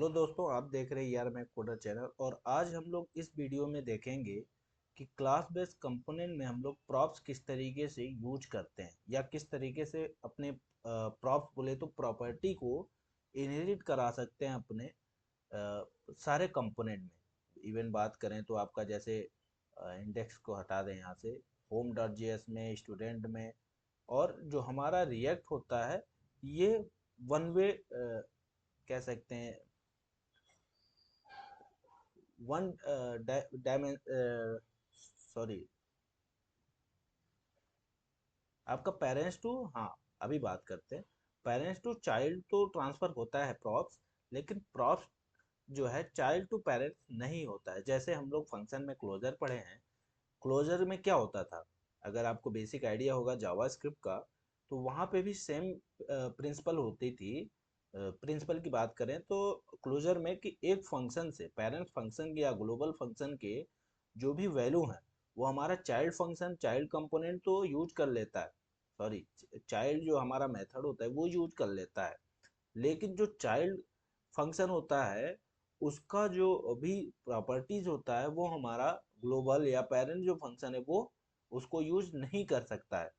Hello दोस्तों, आप देख रहे हैं यार मैं कोडर चैनल। और आज हम लोग इस वीडियो में देखेंगे कि क्लास बेस्ड कंपोनेंट में हम लोग प्रॉप्स किस तरीके से यूज करते हैं या किस तरीके से अपने प्रॉप्स बोले तो प्रॉपर्टी को इनहेरिट करा सकते हैं अपने सारे कंपोनेंट में। इवन बात करें तो आपका जैसे इंडेक्स को हटा दें यहाँ से, होम डॉट जेएस में, स्टूडेंट में, और जो हमारा रिएक्ट होता है ये वन वे कह सकते हैं, वन सॉरी, आपका पेरेंट्स टू, हाँ अभी बात करते हैं। पेरेंट्स टू चाइल्ड तो ट्रांसफर होता है प्रॉप्स, लेकिन प्रॉप्स जो है चाइल्ड टू पेरेंट्स नहीं होता है। जैसे हम लोग फंक्शन में क्लोजर पढ़े हैं, क्लोजर में क्या होता था, अगर आपको बेसिक आइडिया होगा जावास्क्रिप्ट का, तो वहाँ पे भी सेम प्रिंसिपल होती थी। प्रिंसिपल की बात करें तो क्लोजर में कि एक फंक्शन से, पेरेंट फंक्शन के या ग्लोबल फंक्शन के जो भी वैल्यू हैं वो हमारा चाइल्ड फंक्शन, चाइल्ड कंपोनेंट तो यूज कर लेता है। सॉरी, चाइल्ड जो हमारा मेथड होता है वो यूज कर लेता है, लेकिन जो चाइल्ड फंक्शन होता है उसका जो भी प्रॉपर्टीज होता है वो हमारा ग्लोबल या पेरेंट जो फंक्शन है वो उसको यूज नहीं कर सकता है।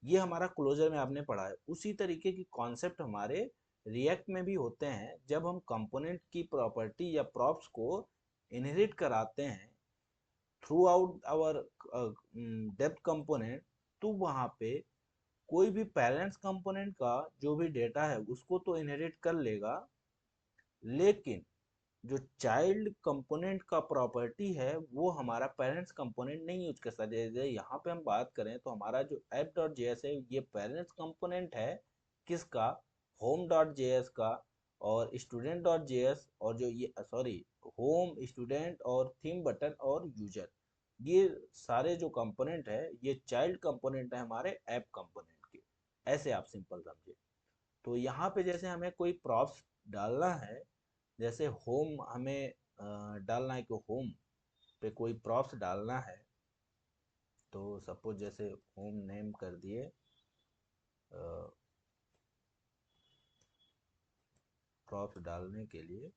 ये हमारा क्लोजर में आपने पढ़ा है। उसी तरीके की कॉन्सेप्ट हमारे रिएक्ट में भी होते हैं। जब हम कंपोनेंट की प्रॉपर्टी या प्रॉप्स को इनहेरिट कराते हैं throughout our depth component, तो वहाँ पे कोई भी पेरेंट्स कंपोनेंट का जो भी डेटा है उसको तो इनहेरिट कर लेगा, लेकिन जो चाइल्ड कंपोनेंट का प्रॉपर्टी है वो हमारा पेरेंट्स कंपोनेंट नहीं यूज कर सकता। जैसे यहाँ पे हम बात करें तो हमारा जो ऐप डॉट जेएस है ये पेरेंट्स कंपोनेंट है किसका, होम डॉट जेएस का, और स्टूडेंट डॉट जेएस, और जो ये सॉरी, होम, स्टूडेंट और थीम बटन और यूजर, ये सारे जो कंपोनेंट है ये चाइल्ड कंपोनेंट है हमारे ऐप कंपोनेंट के। ऐसे आप सिंपल समझिए। तो यहाँ पे जैसे हमें कोई प्रॉप्स डालना है, जैसे होम हमें डालना है कि होम पे कोई प्रॉप्स डालना है, तो सपोज जैसे होम नेम कर दिए प्रॉप्स डालने के लिए,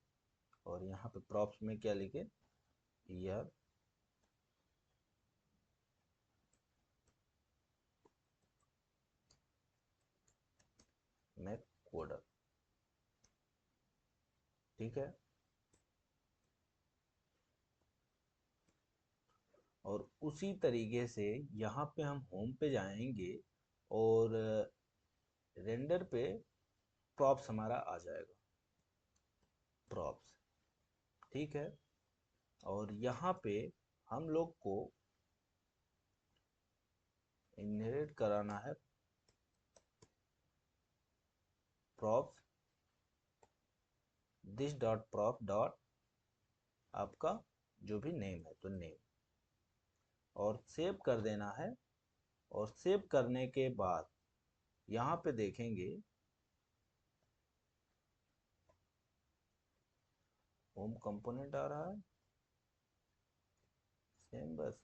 और यहाँ पे प्रॉप्स में क्या लिखे, ईयर में कोडर। ठीक है, और उसी तरीके से यहाँ पे हम होम पे जाएंगे और रेंडर पे प्रॉप्स हमारा आ जाएगा, प्रॉप्स। ठीक है, और यहाँ पे हम लोग को इनहेरिट कराना है props this dot prop dot आपका जो भी नेम है तो नेम, और सेव कर देना है। और सेव करने के बाद यहाँ पे देखेंगे होम कंपोनेंट आ रहा है सेम, बस।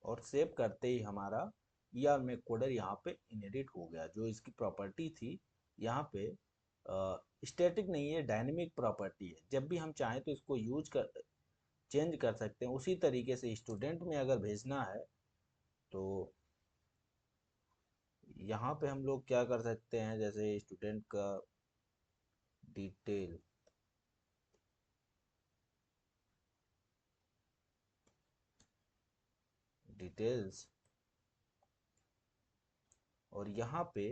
और सेव करते ही हमारा ईआर में कोडर यहाँ पे इनहेरिट हो गया। जो इसकी प्रॉपर्टी थी यहाँ पे स्टैटिक नहीं है, डायनेमिक प्रॉपर्टी है। जब भी हम चाहें तो इसको यूज कर चेंज कर सकते हैं। उसी तरीके से स्टूडेंट में अगर भेजना है तो यहाँ पे हम लोग क्या कर सकते हैं, जैसे स्टूडेंट का डिटेल, डिटेल्स, और यहाँ पे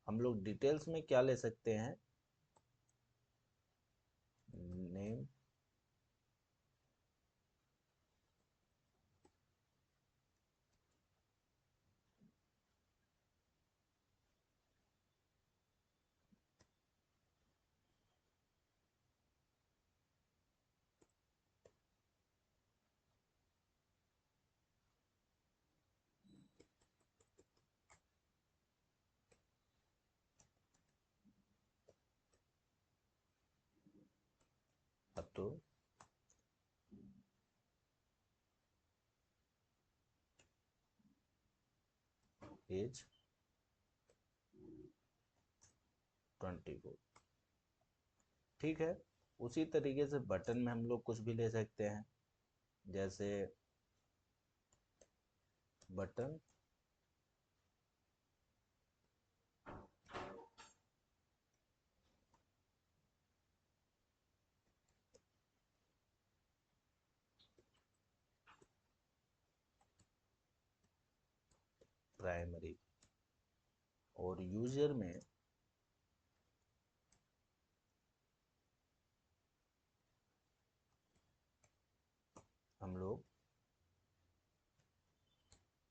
हम लोग डिटेल्स में क्या ले सकते हैं, नेम, अब तो एज, 24। ठीक है। उसी तरीके से बटन में हम लोग कुछ भी ले सकते हैं, जैसे बटन प्राइमरी, और यूजर में हम लोग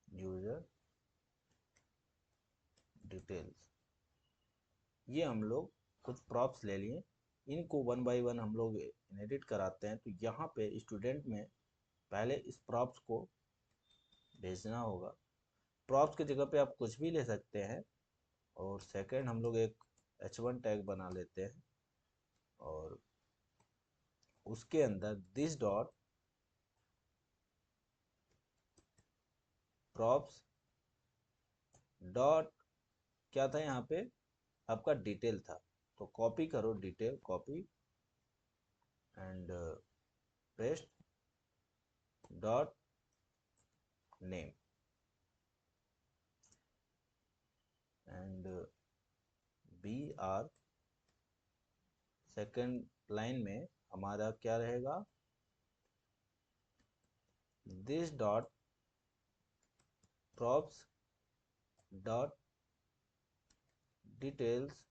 यूजर डिटेल्स, ये हम लोग कुछ प्रॉप्स ले लिए, इनको वन बाय वन हम लोग एडिट कराते हैं। तो यहाँ पे स्टूडेंट में पहले इस प्रॉप्स को भेजना होगा। प्रॉप्स की जगह पे आप कुछ भी ले सकते हैं। और सेकंड हम लोग एक h1 टैग बना लेते हैं, और उसके अंदर दिस डॉट प्रॉप्स डॉट क्या था यहाँ पे, आपका डिटेल था। तो कॉपी करो detail, copy and paste dot name, and B R second line में हमारा क्या रहेगा, this dot props dot details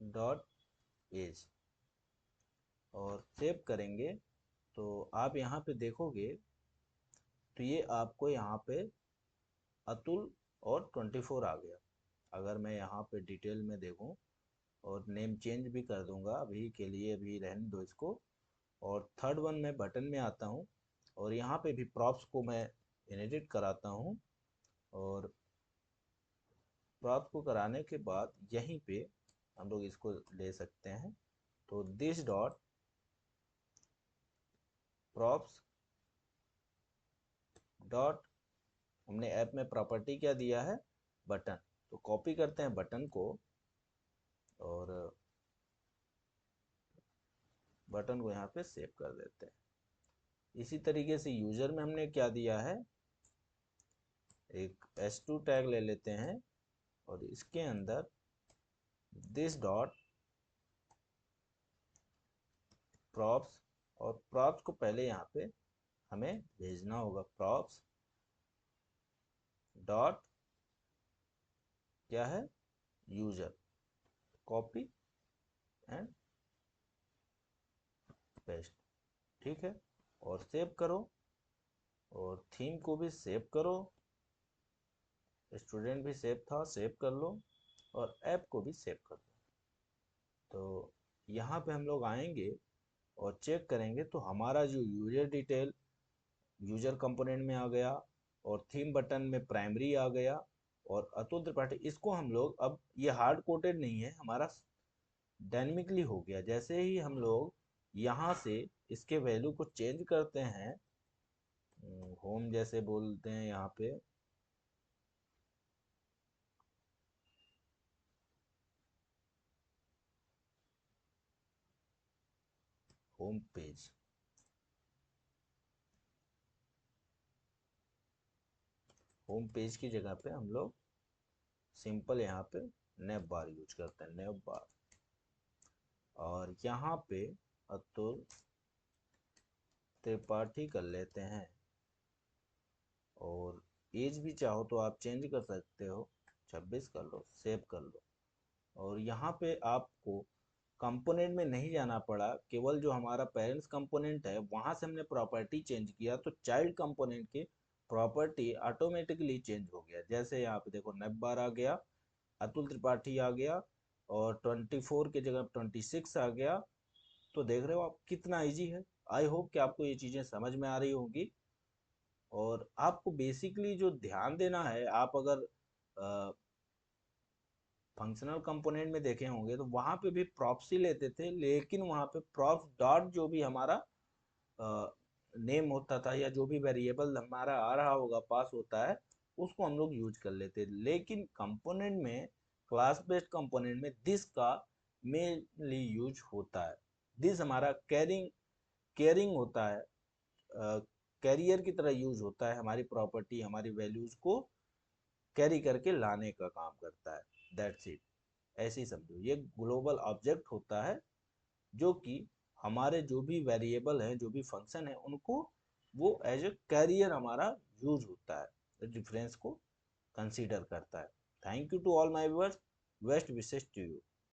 dot age, और सेव करेंगे। तो आप यहाँ पे देखोगे तो ये आपको यहाँ पे अतुल और 24 आ गया। अगर मैं यहाँ पे डिटेल में देखूँ, और नेम चेंज भी कर दूंगा अभी के लिए, अभी रहने दो इसको। और थर्ड वन मैं बटन में आता हूँ, और यहाँ पे भी प्रॉप्स को मैं एडिट कराता हूँ। और प्रॉप्स को कराने के बाद यहीं पे हम लोग इसको ले सकते हैं। तो दिस डॉट प्रॉप्स डॉट, हमने ऐप में प्रॉपर्टी क्या दिया है, बटन। तो कॉपी करते हैं बटन को, और बटन को यहाँ पे सेव कर देते हैं। इसी तरीके से यूजर में हमने क्या दिया है, एक h2 टैग ले लेते हैं, और इसके अंदर दिस डॉट प्रॉप्स, और प्रॉप्स को पहले यहाँ पे हमें भेजना होगा, प्रॉप्स डॉट क्या है, यूजर, कॉपी एंड पेस्ट। ठीक है, और सेव करो, और थीम को भी सेव करो, स्टूडेंट भी सेव था, सेव कर लो, और ऐप को भी सेव कर लो। तो यहाँ पे हम लोग आएंगे और चेक करेंगे, तो हमारा जो यूजर डिटेल यूजर कंपोनेंट में आ गया, और थीम बटन में प्राइमरी आ गया, और अतुल त्रिपाठी, इसको हम लोग अब ये हार्ड कोडेड नहीं है, हमारा डायनेमिकली हो गया। जैसे ही हम लोग यहाँ से इसके वैल्यू को चेंज करते हैं, होम जैसे बोलते हैं यहाँ पे, होम पेज, होम पेज की जगह पे हम लोग सिंपल यहाँ पे नेव बार यूज करते हैं, नेव बार। और यहाँ पे अतुल त्रिपाठी कर लेते हैं, और एज भी चाहो तो आप चेंज कर सकते हो, 26 कर लो, सेव कर लो। और यहाँ पे आपको कंपोनेंट में नहीं जाना पड़ा, केवल जो हमारा पेरेंट्स कंपोनेंट है वहां से हमने प्रॉपर्टी चेंज किया, तो चाइल्ड कंपोनेंट की प्रॉपर्टी ऑटोमेटिकली चेंज हो गया। जैसे यहाँ पे देखो नेब बार आ गया, अतुल त्रिपाठी आ गया, और 24 की जगह 26 आ गया। तो देख रहे हो आप कितना इजी है। आई होप कि आपको ये चीज़ें समझ में आ रही होंगी। और आपको बेसिकली जो ध्यान देना है, आप अगर फंक्शनल कंपोनेंट में देखे होंगे तो वहां पे भी प्रॉप्स ही लेते थे, लेकिन वहां पे प्रॉप्स डॉट जो भी हमारा नेम होता था, या जो भी वेरिएबल हमारा आ रहा होगा पास होता है, उसको हम लोग यूज कर लेते। लेकिन कंपोनेंट में क्लास बेस्ड कंपोनेंट में दिस का मेनली यूज होता है। दिस हमारा केयरिंग होता है, कैरियर की तरह यूज होता है, हमारी प्रॉपर्टी हमारी वैल्यूज को कैरी करके लाने का काम करता है। दैट्स इट, ऐसे ही समझो। ये ग्लोबल ऑब्जेक्ट होता है जो कि हमारे जो भी वेरिएबल हैं, जो भी फंक्शन है, उनको वो एज ए कैरियर हमारा यूज होता है, डिफरेंस को कंसीडर करता है। Thank you to all my viewers, best wishes to you.